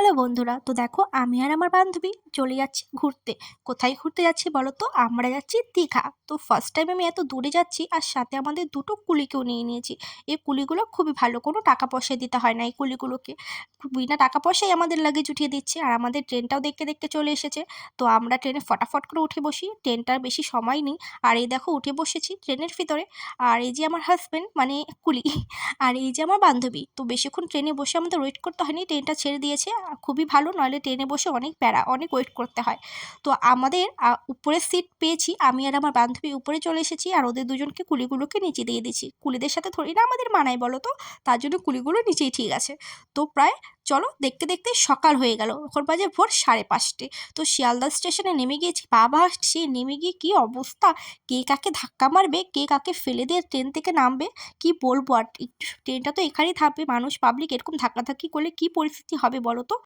Hello বন্ধুরা, তো দেখো আমি আর আমার বান্ধবী চলে যাচ্ছি ঘুরতে। কোথায় ঘুরতে যাচ্ছি বলো তো? আমরা যাচ্ছি দীঘা। তো ফার্স্ট টাইম আমি এত দূরে যাচ্ছি, আর সাথে আমাদের দুটো কুলিকেও নিয়ে নিয়েছি। এই কুলিগুলো খুবই ভালো, কোনো টাকা পয়সা দিতে হয় না এই কুলিগুলোকে। বিনা টাকা পয়সায় আমাদের লাগেজ উঠিয়ে দিচ্ছে, আর আমাদের ট্রেনটাও দেখতে দেখতে চলে এসেছে। তো আমরা ট্রেনে ফটাফট করে উঠে বসি, ট্রেনটার বেশি সময় নেই। আর এই দেখো উঠে বসেছি ট্রেনের ভিতরে। আর এই যে আমার হাজবেন্ড মানে কুলি, আর এই যে আমার বান্ধবী। তো বেশিক্ষণ ট্রেনে বসে আমাদের ওয়েট করতে হয়নি, ট্রেনটা ছেড়ে দিয়েছে। খুবই ভালো, নইলে ট্রেনে বসে অনেক প্যারা, অনেক ওয়েট করতে হয়। তো আমাদের উপরের সিট পেয়েছি, আমি আর আমার বান্ধবী উপরে চলে এসেছি, আর ওদের দুজনকে কুলিগুলোকে নিচে দিয়ে দিচ্ছি। কুলিদের সাথে থোড়ি না আমাদের মানায় বলো তো, তার জন্য কুলিগুলো নিচেই ঠিক আছে। তো প্রায় চলো দেখতে দেখতে সকাল হয়ে গেল, এখন বাজে ভোর 5:30। তো শিয়ালদা স্টেশনে নেমে গিয়েছি। বাবা, সে নেমে গিয়ে কি অবস্থা! কে কাকে ধাক্কা মারবে, কে কাকে ফেলে দিয়ে ট্রেন থেকে নামবে, কি বলবো আর। ট্রেনটা তো এখানেই থামবে, মানুষ পাবলিক এরকম ধাক্কাধাক্কি করলে কি পরিস্থিতি হবে বলো তো।